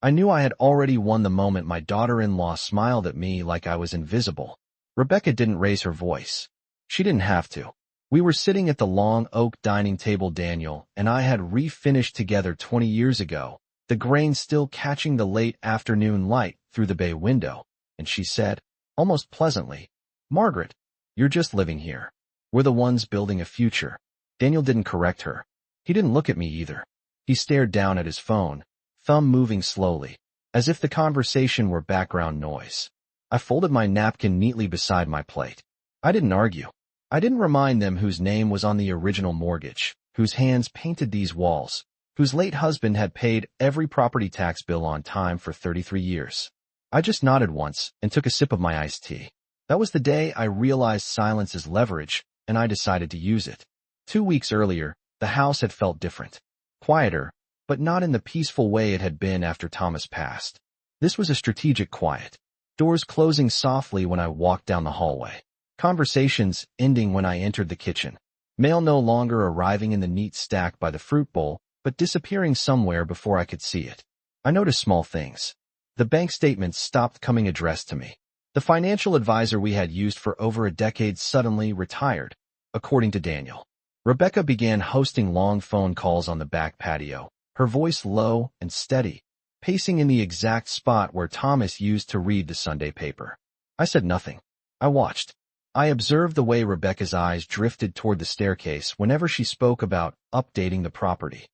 I knew I had already won the moment my daughter-in-law smiled at me like I was invisible. Rebecca didn't raise her voice. She didn't have to. We were sitting at the long oak dining table Daniel and I had refinished together 20 years ago, the grain still catching the late afternoon light through the bay window, and she said, almost pleasantly, "Margaret, you're just living here. We're the ones building a future." Daniel didn't correct her. He didn't look at me either. He stared down at his phone, thumb moving slowly, as if the conversation were background noise. I folded my napkin neatly beside my plate. I didn't argue. I didn't remind them whose name was on the original mortgage, whose hands painted these walls, whose late husband had paid every property tax bill on time for 33 years. I just nodded once and took a sip of my iced tea. That was the day I realized silence is leverage, and I decided to use it. 2 weeks earlier, the house had felt different. Quieter, but not in the peaceful way it had been after Thomas passed. This was a strategic quiet. Doors closing softly when I walked down the hallway. Conversations ending when I entered the kitchen. Mail no longer arriving in the neat stack by the fruit bowl, but disappearing somewhere before I could see it. I noticed small things. The bank statements stopped coming addressed to me. The financial advisor we had used for over a decade suddenly retired, according to Daniel. Rebecca began hosting long phone calls on the back patio, her voice low and steady, pacing in the exact spot where Thomas used to read the Sunday paper. I said nothing. I watched. I observed the way Rebecca's eyes drifted toward the staircase whenever she spoke about updating the property.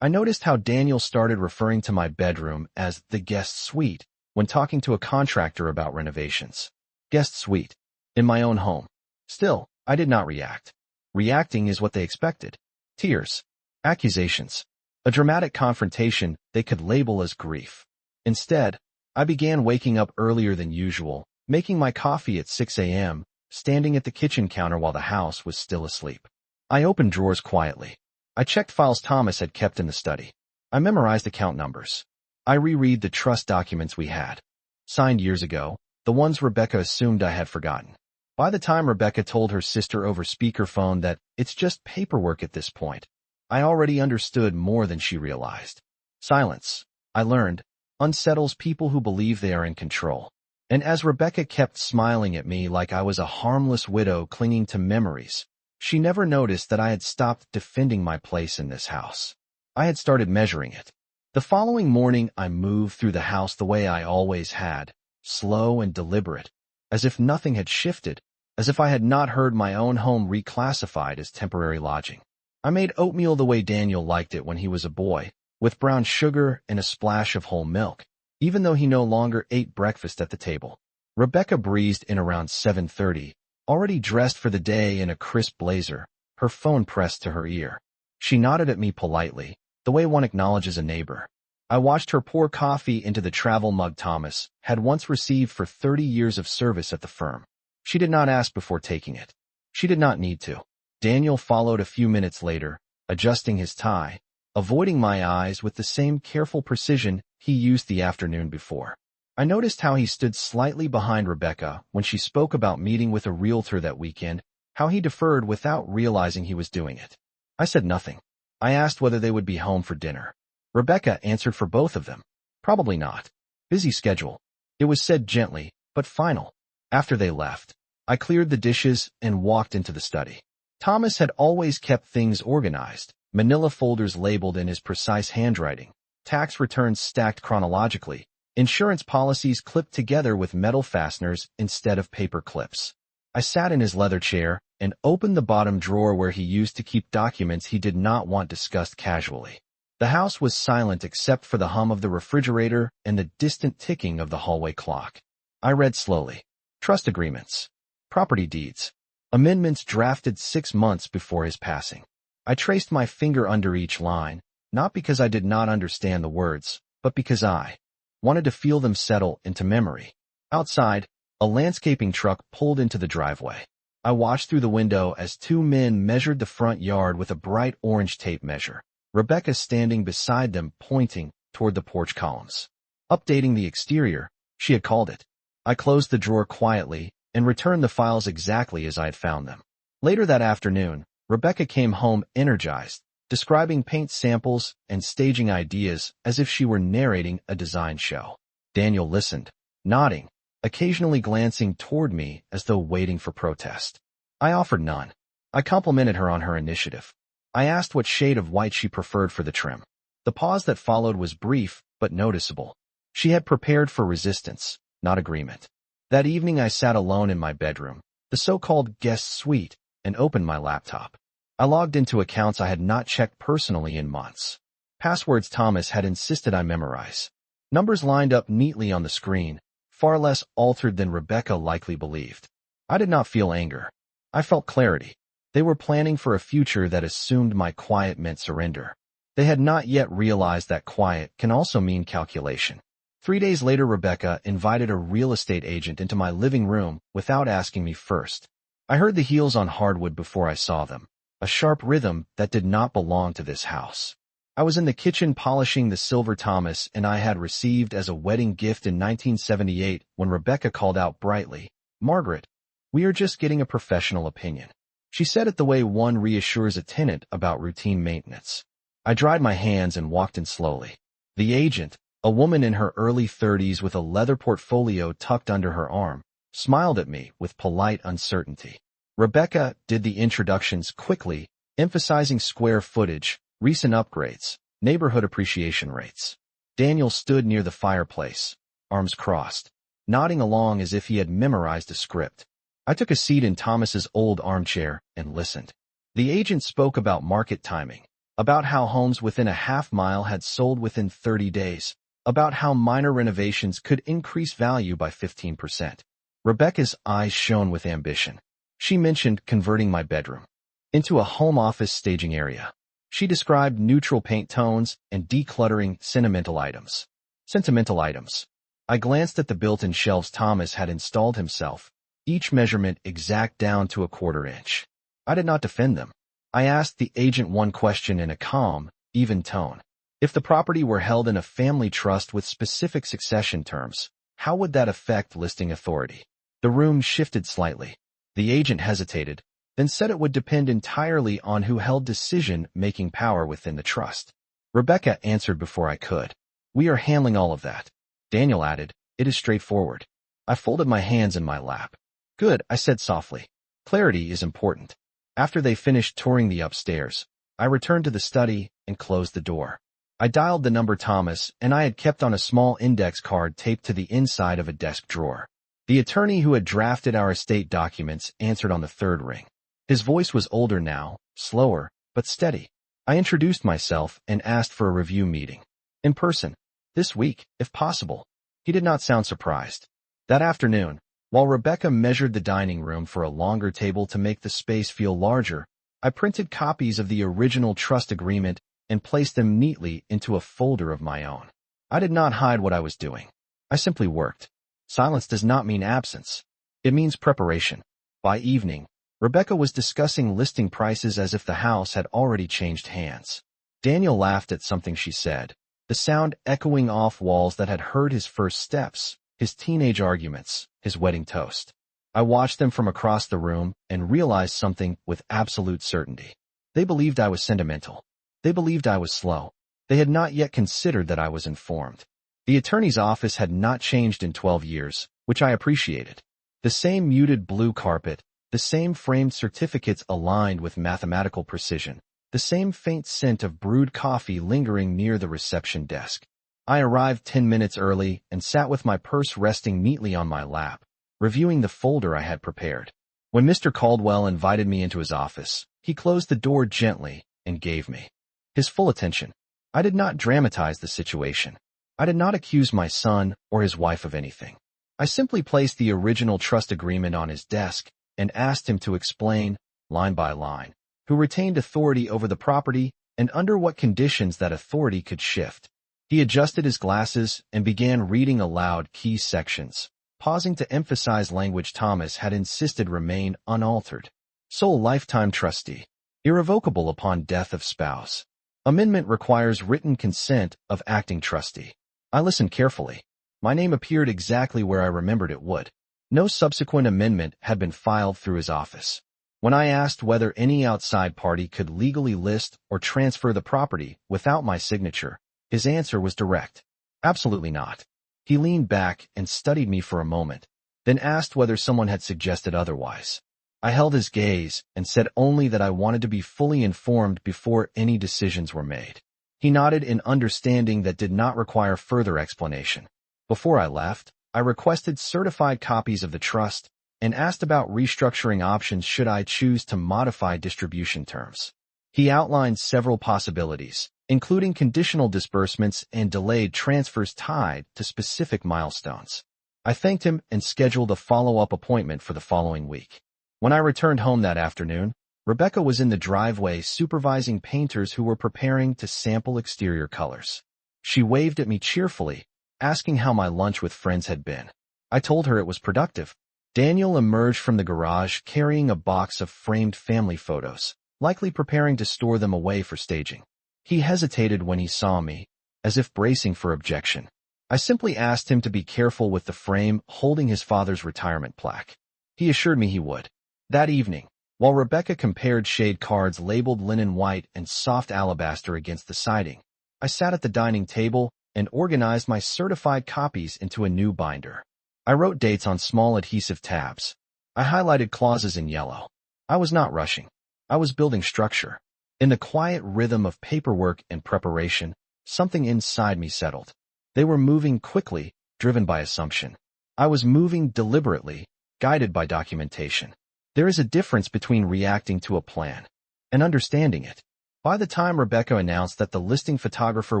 I noticed how Daniel started referring to my bedroom as the guest suite when talking to a contractor about renovations. Guest suite. In my own home. Still, I did not react. Reacting is what they expected. Tears. Accusations. A dramatic confrontation they could label as grief. Instead, I began waking up earlier than usual, making my coffee at 6 a.m., standing at the kitchen counter while the house was still asleep. I opened drawers quietly. I checked files Thomas had kept in the study. I memorized account numbers. I reread the trust documents we had. Signed years ago, the ones Rebecca assumed I had forgotten. By the time Rebecca told her sister over speakerphone that it's just paperwork at this point, I already understood more than she realized. Silence, I learned, unsettles people who believe they are in control. And as Rebecca kept smiling at me like I was a harmless widow clinging to memories, she never noticed that I had stopped defending my place in this house. I had started measuring it. The following morning, I moved through the house the way I always had, slow and deliberate, as if nothing had shifted, as if I had not heard my own home reclassified as temporary lodging. I made oatmeal the way Daniel liked it when he was a boy, with brown sugar and a splash of whole milk, even though he no longer ate breakfast at the table. Rebecca breezed in around 7:30, already dressed for the day in a crisp blazer, her phone pressed to her ear. She nodded at me politely, the way one acknowledges a neighbor. I watched her pour coffee into the travel mug Thomas had once received for 30 years of service at the firm. She did not ask before taking it. She did not need to. Daniel followed a few minutes later, adjusting his tie, avoiding my eyes with the same careful precision he used the afternoon before. I noticed how he stood slightly behind Rebecca when she spoke about meeting with a realtor that weekend, how he deferred without realizing he was doing it. I said nothing. I asked whether they would be home for dinner. Rebecca answered for both of them. Probably not. Busy schedule. It was said gently, but final. After they left, I cleared the dishes and walked into the study. Thomas had always kept things organized, manila folders labeled in his precise handwriting, tax returns stacked chronologically, insurance policies clipped together with metal fasteners instead of paper clips. I sat in his leather chair and opened the bottom drawer where he used to keep documents he did not want discussed casually. The house was silent except for the hum of the refrigerator and the distant ticking of the hallway clock. I read slowly. Trust agreements. Property deeds. Amendments drafted 6 months before his passing. I traced my finger under each line, not because I did not understand the words, but because I wanted to feel them settle into memory. Outside, a landscaping truck pulled into the driveway. I watched through the window as 2 men measured the front yard with a bright orange tape measure. Rebecca standing beside them, pointing toward the porch columns. Updating the exterior, she had called it. I closed the drawer quietly and returned the files exactly as I had found them. Later that afternoon, Rebecca came home energized, describing paint samples and staging ideas as if she were narrating a design show. Daniel listened, nodding, occasionally glancing toward me as though waiting for protest. I offered none. I complimented her on her initiative. I asked what shade of white she preferred for the trim. The pause that followed was brief, but noticeable. She had prepared for resistance, not agreement. That evening I sat alone in my bedroom, the so-called guest suite, and opened my laptop. I logged into accounts I had not checked personally in months. Passwords Thomas had insisted I memorize. Numbers lined up neatly on the screen, far less altered than Rebecca likely believed. I did not feel anger. I felt clarity. They were planning for a future that assumed my quiet meant surrender. They had not yet realized that quiet can also mean calculation. 3 days later, Rebecca invited a real estate agent into my living room without asking me first. I heard the heels on hardwood before I saw them, a sharp rhythm that did not belong to this house. I was in the kitchen polishing the silver Thomas and I had received as a wedding gift in 1978 when Rebecca called out brightly, "Margaret, we are just getting a professional opinion." She said it the way one reassures a tenant about routine maintenance. I dried my hands and walked in slowly. The agent, a woman in her early 30s with a leather portfolio tucked under her arm, smiled at me with polite uncertainty. Rebecca did the introductions quickly, emphasizing square footage, recent upgrades, neighborhood appreciation rates. Daniel stood near the fireplace, arms crossed, nodding along as if he had memorized a script. I took a seat in Thomas's old armchair and listened. The agent spoke about market timing, about how homes within a half-mile had sold within 30 days, about how minor renovations could increase value by 15%. Rebecca's eyes shone with ambition. She mentioned converting my bedroom into a home office staging area. She described neutral paint tones and decluttering sentimental items. Sentimental items. I glanced at the built-in shelves Thomas had installed himself, each measurement exact down to a quarter inch. I did not defend them. I asked the agent one question in a calm, even tone. If the property were held in a family trust with specific succession terms, how would that affect listing authority? The room shifted slightly. The agent hesitated, then said it would depend entirely on who held decision-making power within the trust. Rebecca answered before I could. "We are handling all of that." Daniel added, "It is straightforward." I folded my hands in my lap. "Good," I said softly. "Clarity is important." After they finished touring the upstairs, I returned to the study and closed the door. I dialed the number Thomas, and I had kept on a small index card taped to the inside of a desk drawer. The attorney who had drafted our estate documents answered on the third ring. His voice was older now, slower, but steady. I introduced myself and asked for a review meeting. In person. This week, if possible. He did not sound surprised. That afternoon, while Rebecca measured the dining room for a longer table to make the space feel larger, I printed copies of the original trust agreement and placed them neatly into a folder of my own. I did not hide what I was doing. I simply worked. Silence does not mean absence. It means preparation. By evening, Rebecca was discussing listing prices as if the house had already changed hands. Daniel laughed at something she said, the sound echoing off walls that had heard his first steps, his teenage arguments, his wedding toast. I watched them from across the room and realized something with absolute certainty. They believed I was sentimental. They believed I was slow. They had not yet considered that I was informed. The attorney's office had not changed in 12 years, which I appreciated. The same muted blue carpet, the same framed certificates aligned with mathematical precision, the same faint scent of brewed coffee lingering near the reception desk. I arrived 10 minutes early and sat with my purse resting neatly on my lap, reviewing the folder I had prepared. When Mr. Caldwell invited me into his office, he closed the door gently and gave me his full attention. I did not dramatize the situation. I did not accuse my son or his wife of anything. I simply placed the original trust agreement on his desk and asked him to explain, line by line, who retained authority over the property and under what conditions that authority could shift. He adjusted his glasses and began reading aloud key sections, pausing to emphasize language Thomas had insisted remain unaltered. Sole lifetime trustee. Irrevocable upon death of spouse. Amendment requires written consent of acting trustee. I listened carefully. My name appeared exactly where I remembered it would. No subsequent amendment had been filed through his office. When I asked whether any outside party could legally list or transfer the property without my signature, his answer was direct. Absolutely not. He leaned back and studied me for a moment, then asked whether someone had suggested otherwise. I held his gaze and said only that I wanted to be fully informed before any decisions were made. He nodded in understanding that did not require further explanation. Before I left, I requested certified copies of the trust and asked about restructuring options should I choose to modify distribution terms. He outlined several possibilities, including conditional disbursements and delayed transfers tied to specific milestones. I thanked him and scheduled a follow-up appointment for the following week. When I returned home that afternoon, Rebecca was in the driveway supervising painters who were preparing to sample exterior colors. She waved at me cheerfully, asking how my lunch with friends had been. I told her it was productive. Daniel emerged from the garage carrying a box of framed family photos, likely preparing to store them away for staging. He hesitated when he saw me, as if bracing for objection. I simply asked him to be careful with the frame holding his father's retirement plaque. He assured me he would. That evening, while Rebecca compared shade cards labeled linen white and soft alabaster against the siding, I sat at the dining table and organized my certified copies into a new binder. I wrote dates on small adhesive tabs. I highlighted clauses in yellow. I was not rushing. I was building structure. In the quiet rhythm of paperwork and preparation, something inside me settled. They were moving quickly, driven by assumption. I was moving deliberately, guided by documentation. There is a difference between reacting to a plan and understanding it. By the time Rebecca announced that the listing photographer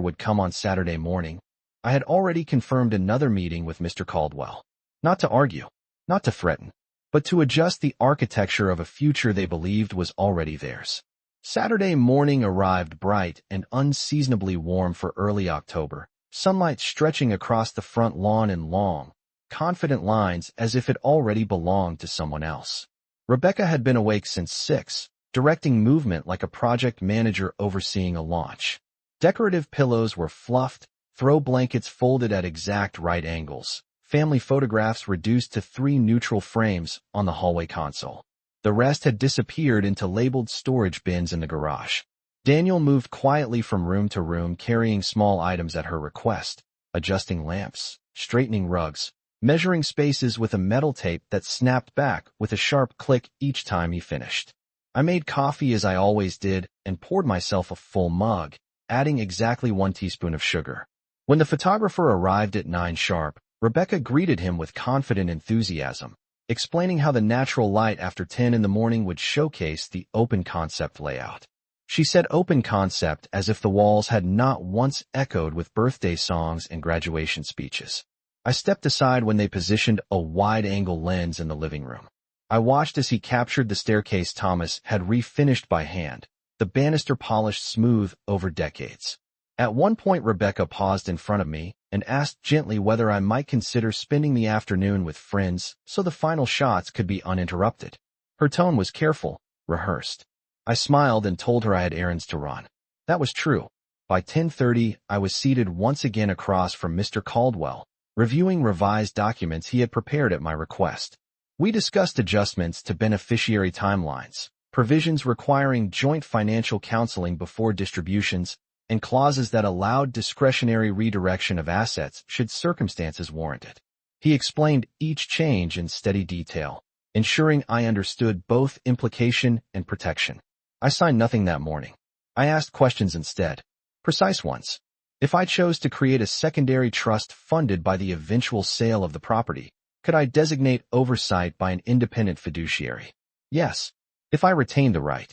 would come on Saturday morning, I had already confirmed another meeting with Mr. Caldwell. Not to argue, not to threaten, but to adjust the architecture of a future they believed was already theirs. Saturday morning arrived bright and unseasonably warm for early October, sunlight stretching across the front lawn in long, confident lines as if it already belonged to someone else. Rebecca had been awake since 6, directing movement like a project manager overseeing a launch. Decorative pillows were fluffed, throw blankets folded at exact right angles, family photographs reduced to 3 neutral frames on the hallway console. The rest had disappeared into labeled storage bins in the garage. Daniel moved quietly from room to room carrying small items at her request, adjusting lamps, straightening rugs, measuring spaces with a metal tape that snapped back with a sharp click each time he finished. I made coffee as I always did and poured myself a full mug, adding exactly 1 teaspoon of sugar. When the photographer arrived at 9 sharp, Rebecca greeted him with confident enthusiasm, explaining how the natural light after 10 in the morning would showcase the open concept layout. She said open concept as if the walls had not once echoed with birthday songs and graduation speeches. I stepped aside when they positioned a wide-angle lens in the living room. I watched as he captured the staircase Thomas had refinished by hand, the banister polished smooth over decades. At one point Rebecca paused in front of me and asked gently whether I might consider spending the afternoon with friends so the final shots could be uninterrupted. Her tone was careful, rehearsed. I smiled and told her I had errands to run. That was true. By 10:30, I was seated once again across from Mr. Caldwell, reviewing revised documents he had prepared at my request. We discussed adjustments to beneficiary timelines, provisions requiring joint financial counseling before distributions, and clauses that allowed discretionary redirection of assets should circumstances warrant it. He explained each change in steady detail, ensuring I understood both implication and protection. I signed nothing that morning. I asked questions instead, precise ones. If I chose to create a secondary trust funded by the eventual sale of the property, could I designate oversight by an independent fiduciary? Yes, if I retained the right.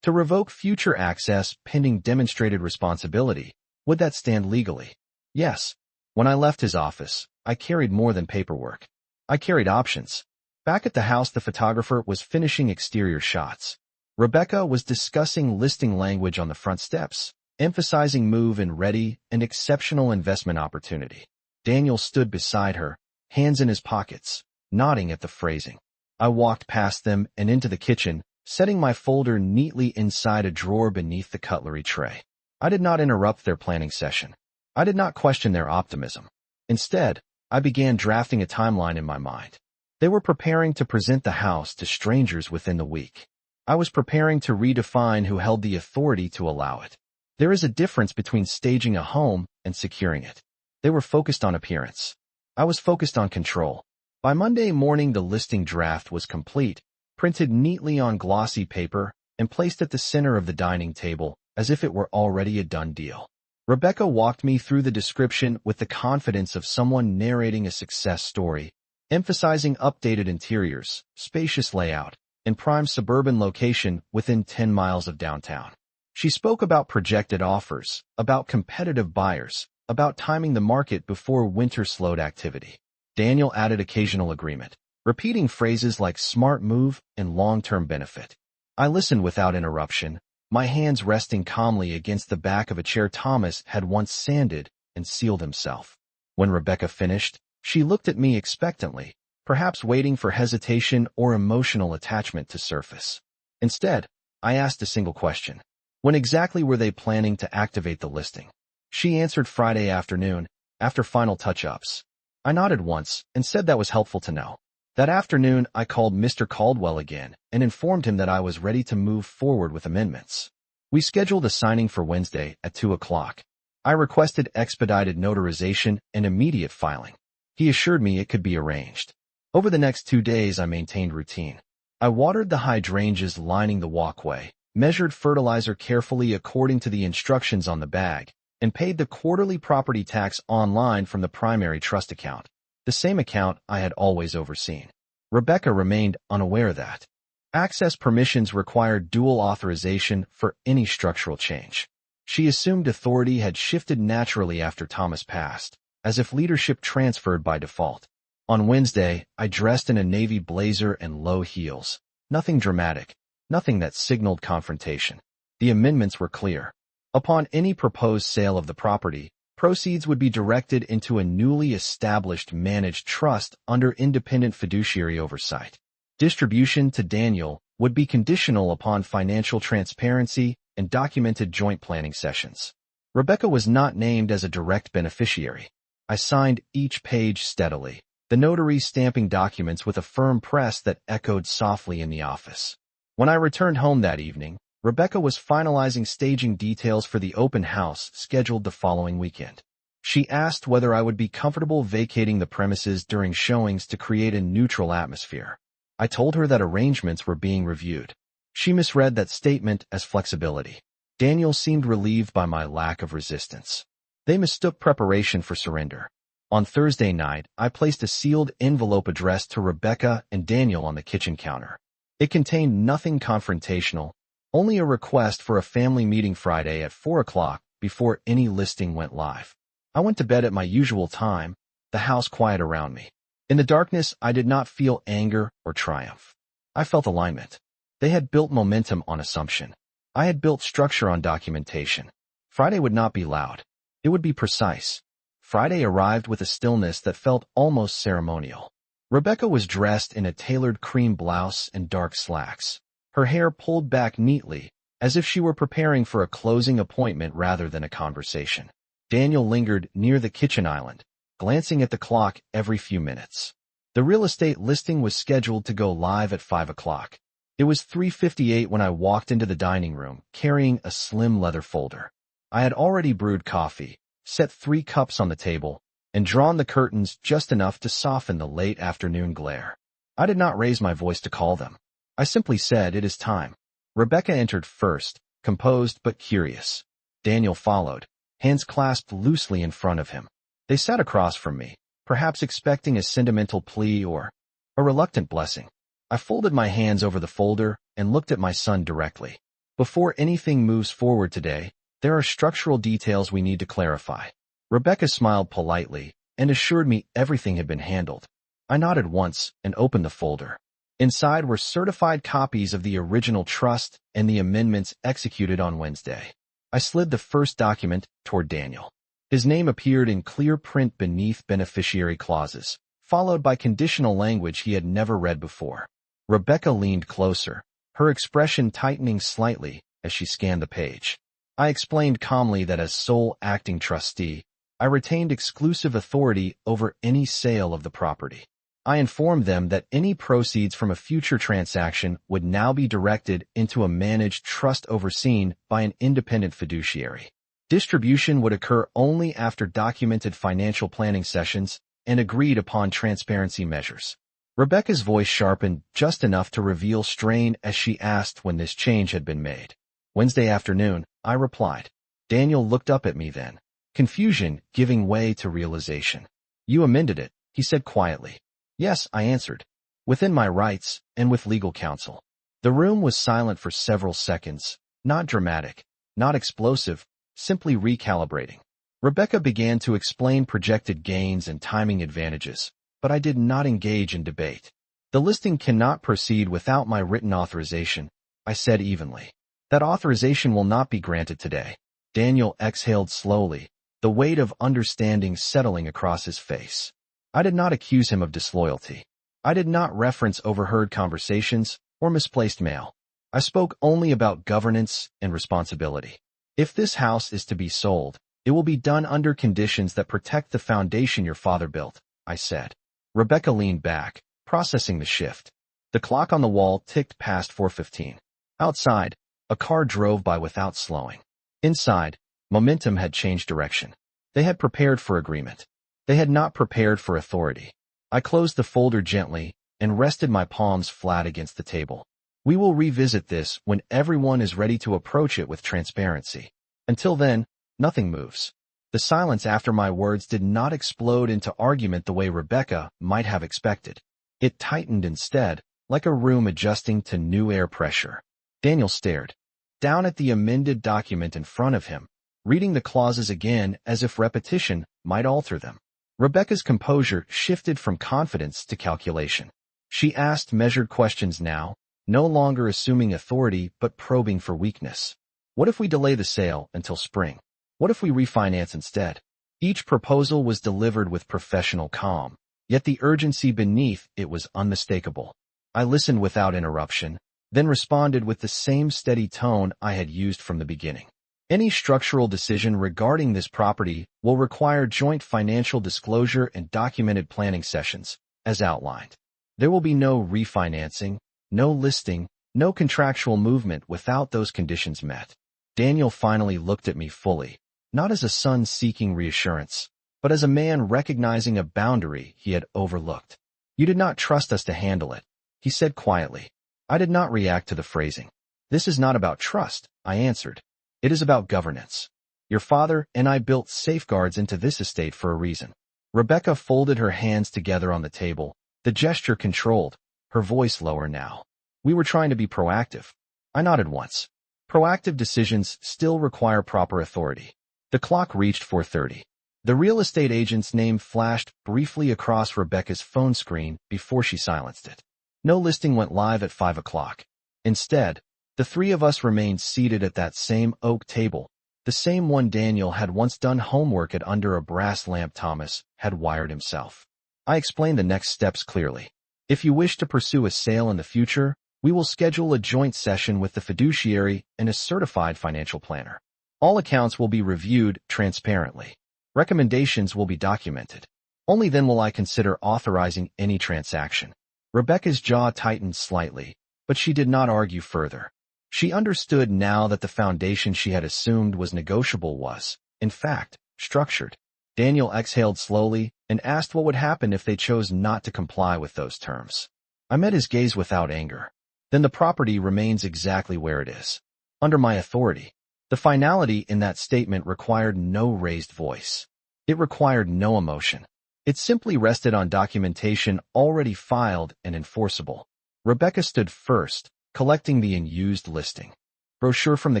To revoke future access pending demonstrated responsibility, would that stand legally? Yes. When I left his office, I carried more than paperwork. I carried options. Back at the house, the photographer was finishing exterior shots. Rebecca was discussing listing language on the front steps, emphasizing move and ready and exceptional investment opportunity. Daniel stood beside her, hands in his pockets, nodding at the phrasing. I walked past them and into the kitchen, setting my folder neatly inside a drawer beneath the cutlery tray. I did not interrupt their planning session. I did not question their optimism. Instead, I began drafting a timeline in my mind. They were preparing to present the house to strangers within the week. I was preparing to redefine who held the authority to allow it. There is a difference between staging a home and securing it. They were focused on appearance. I was focused on control. By Monday morning, the listing draft was complete, printed neatly on glossy paper, and placed at the center of the dining table, as if it were already a done deal. Rebecca walked me through the description with the confidence of someone narrating a success story, emphasizing updated interiors, spacious layout, and prime suburban location within 10 miles of downtown. She spoke about projected offers, about competitive buyers, about timing the market before winter slowed activity. Daniel added occasional agreement, repeating phrases like smart move and long-term benefit. I listened without interruption, my hands resting calmly against the back of a chair Thomas had once sanded and sealed himself. When Rebecca finished, she looked at me expectantly, perhaps waiting for hesitation or emotional attachment to surface. Instead, I asked a single question. When exactly were they planning to activate the listing? She answered Friday afternoon, after final touch-ups. I nodded once and said that was helpful to know. That afternoon, I called Mr. Caldwell again and informed him that I was ready to move forward with amendments. We scheduled a signing for Wednesday at 2 o'clock. I requested expedited notarization and immediate filing. He assured me it could be arranged. Over the next 2 days, I maintained routine. I watered the hydrangeas lining the walkway, measured fertilizer carefully according to the instructions on the bag, and paid the quarterly property tax online from the primary trust account, the same account I had always overseen. Rebecca remained unaware that access permissions required dual authorization for any structural change. She assumed authority had shifted naturally after Thomas passed, as if leadership transferred by default. On Wednesday, I dressed in a navy blazer and low heels. Nothing dramatic, nothing that signaled confrontation. The amendments were clear. Upon any proposed sale of the property, proceeds would be directed into a newly established managed trust under independent fiduciary oversight. Distribution to Daniel would be conditional upon financial transparency and documented joint planning sessions. Rebecca was not named as a direct beneficiary. I signed each page steadily, the notary stamping documents with a firm press that echoed softly in the office. When I returned home that evening, Rebecca was finalizing staging details for the open house scheduled the following weekend. She asked whether I would be comfortable vacating the premises during showings to create a neutral atmosphere. I told her that arrangements were being reviewed. She misread that statement as flexibility. Daniel seemed relieved by my lack of resistance. They mistook preparation for surrender. On Thursday night, I placed a sealed envelope addressed to Rebecca and Daniel on the kitchen counter. It contained nothing confrontational, only a request for a family meeting Friday at 4 o'clock before any listing went live. I went to bed at my usual time, the house quiet around me. In the darkness, I did not feel anger or triumph. I felt alignment. They had built momentum on assumption. I had built structure on documentation. Friday would not be loud. It would be precise. Friday arrived with a stillness that felt almost ceremonial. Rebecca was dressed in a tailored cream blouse and dark slacks, her hair pulled back neatly, as if she were preparing for a closing appointment rather than a conversation. Daniel lingered near the kitchen island, glancing at the clock every few minutes. The real estate listing was scheduled to go live at 5 o'clock. It was 3:58 when I walked into the dining room, carrying a slim leather folder. I had already brewed coffee, set 3 cups on the table, and drawn the curtains just enough to soften the late afternoon glare. I did not raise my voice to call them. I simply said, "It is time." Rebecca entered first, composed but curious. Daniel followed, hands clasped loosely in front of him. They sat across from me, perhaps expecting a sentimental plea or a reluctant blessing. I folded my hands over the folder and looked at my son directly. "Before anything moves forward today, there are structural details we need to clarify." Rebecca smiled politely and assured me everything had been handled. I nodded once and opened the folder. Inside were certified copies of the original trust and the amendments executed on Wednesday. I slid the first document toward Daniel. His name appeared in clear print beneath beneficiary clauses, followed by conditional language he had never read before. Rebecca leaned closer, her expression tightening slightly as she scanned the page. I explained calmly that as sole acting trustee, I retained exclusive authority over any sale of the property. I informed them that any proceeds from a future transaction would now be directed into a managed trust overseen by an independent fiduciary. Distribution would occur only after documented financial planning sessions and agreed upon transparency measures. Rebecca's voice sharpened just enough to reveal strain as she asked when this change had been made. Wednesday afternoon, I replied. Daniel looked up at me then, confusion giving way to realization. You amended it, he said quietly. Yes, I answered. Within my rights and with legal counsel. The room was silent for several seconds, not dramatic, not explosive, simply recalibrating. Rebecca began to explain projected gains and timing advantages, but I did not engage in debate. The listing cannot proceed without my written authorization, I said evenly. That authorization will not be granted today. Daniel exhaled slowly, the weight of understanding settling across his face. I did not accuse him of disloyalty. I did not reference overheard conversations or misplaced mail. I spoke only about governance and responsibility. If this house is to be sold, it will be done under conditions that protect the foundation your father built, I said. Rebecca leaned back, processing the shift. The clock on the wall ticked past 4:15. Outside, a car drove by without slowing. Inside, momentum had changed direction. They had prepared for agreement. They had not prepared for authority. I closed the folder gently and rested my palms flat against the table. We will revisit this when everyone is ready to approach it with transparency. Until then, nothing moves. The silence after my words did not explode into argument the way Rebecca might have expected. It tightened instead, like a room adjusting to new air pressure. Daniel stared down at the amended document in front of him, reading the clauses again as if repetition might alter them. Rebecca's composure shifted from confidence to calculation. She asked measured questions now, no longer assuming authority but probing for weakness. What if we delay the sale until spring? What if we refinance instead? Each proposal was delivered with professional calm, yet the urgency beneath it was unmistakable. I listened without interruption, then responded with the same steady tone I had used from the beginning. Any structural decision regarding this property will require joint financial disclosure and documented planning sessions, as outlined. There will be no refinancing, no listing, no contractual movement without those conditions met. Daniel finally looked at me fully, not as a son seeking reassurance, but as a man recognizing a boundary he had overlooked. You did not trust us to handle it, he said quietly. I did not react to the phrasing. This is not about trust, I answered. It is about governance. Your father and I built safeguards into this estate for a reason. Rebecca folded her hands together on the table, the gesture controlled, her voice lower now. We were trying to be proactive. I nodded once. Proactive decisions still require proper authority. The clock reached 4:30. The real estate agent's name flashed briefly across Rebecca's phone screen before she silenced it. No listing went live at 5 o'clock. Instead, the three of us remained seated at that same oak table, the same one Daniel had once done homework at under a brass lamp Thomas had wired himself. I explained the next steps clearly. If you wish to pursue a sale in the future, we will schedule a joint session with the fiduciary and a certified financial planner. All accounts will be reviewed transparently. Recommendations will be documented. Only then will I consider authorizing any transaction. Rebecca's jaw tightened slightly, but she did not argue further. She understood now that the foundation she had assumed was negotiable was, in fact, structured. Daniel exhaled slowly and asked what would happen if they chose not to comply with those terms. I met his gaze without anger. Then the property remains exactly where it is. Under my authority. The finality in that statement required no raised voice. It required no emotion. It simply rested on documentation already filed and enforceable. Rebecca stood first, collecting the unused listing brochure from the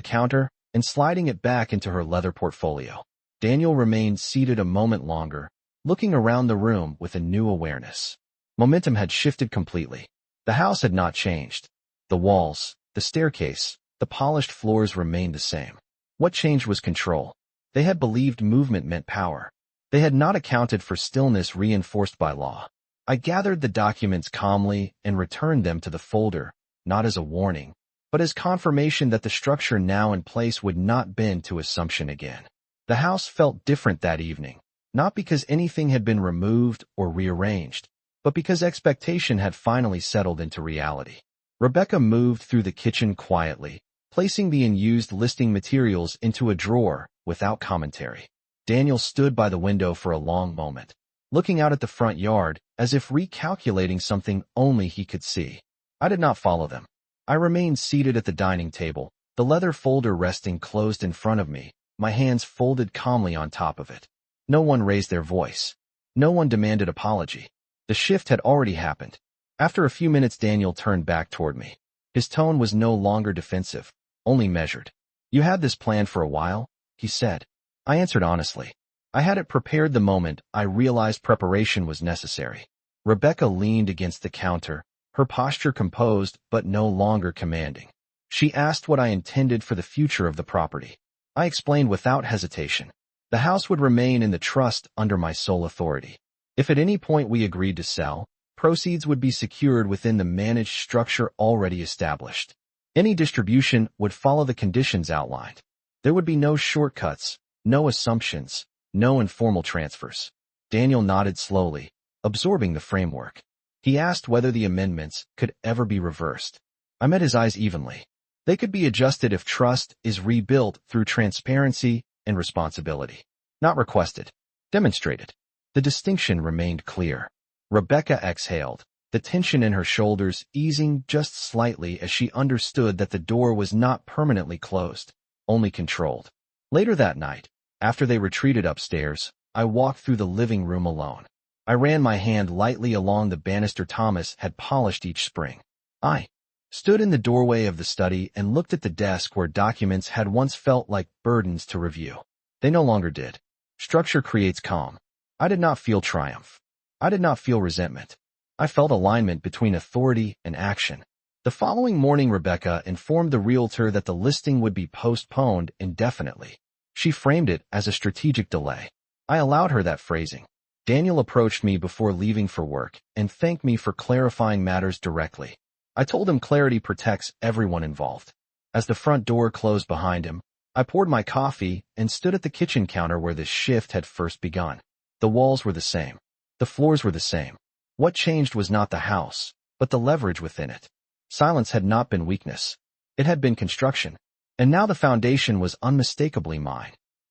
counter and sliding it back into her leather portfolio. Daniel remained seated a moment longer, looking around the room with a new awareness. Momentum had shifted completely. The house had not changed. The walls, the staircase, the polished floors remained the same. What changed was control. They had believed movement meant power. They had not accounted for stillness reinforced by law. I gathered the documents calmly and returned them to the folder, not as a warning, but as confirmation that the structure now in place would not bend to assumption again. The house felt different that evening, not because anything had been removed or rearranged, but because expectation had finally settled into reality. Rebecca moved through the kitchen quietly, placing the unused listing materials into a drawer without commentary. Daniel stood by the window for a long moment, looking out at the front yard as if recalculating something only he could see. I did not follow them. I remained seated at the dining table, the leather folder resting closed in front of me, my hands folded calmly on top of it. No one raised their voice. No one demanded apology. The shift had already happened. After a few minutes, Daniel turned back toward me. His tone was no longer defensive, only measured. "You had this plan for a while?" he said. I answered honestly. I had it prepared the moment I realized preparation was necessary. Rebecca leaned against the counter, her posture composed but no longer commanding. She asked what I intended for the future of the property. I explained without hesitation. The house would remain in the trust under my sole authority. If at any point we agreed to sell, proceeds would be secured within the managed structure already established. Any distribution would follow the conditions outlined. There would be no shortcuts, no assumptions, no informal transfers. Daniel nodded slowly, absorbing the framework. He asked whether the amendments could ever be reversed. I met his eyes evenly. They could be adjusted if trust is rebuilt through transparency and responsibility. Not requested, demonstrated. The distinction remained clear. Rebecca exhaled, the tension in her shoulders easing just slightly as she understood that the door was not permanently closed, only controlled. Later that night, after they retreated upstairs, I walked through the living room alone. I ran my hand lightly along the banister Thomas had polished each spring. I stood in the doorway of the study and looked at the desk where documents had once felt like burdens to review. They no longer did. Structure creates calm. I did not feel triumph. I did not feel resentment. I felt alignment between authority and action. The following morning, Rebecca informed the realtor that the listing would be postponed indefinitely. She framed it as a strategic delay. I allowed her that phrasing. Daniel approached me before leaving for work and thanked me for clarifying matters directly. I told him clarity protects everyone involved. As the front door closed behind him, I poured my coffee and stood at the kitchen counter where this shift had first begun. The walls were the same. The floors were the same. What changed was not the house, but the leverage within it. Silence had not been weakness. It had been construction. And now the foundation was unmistakably mine.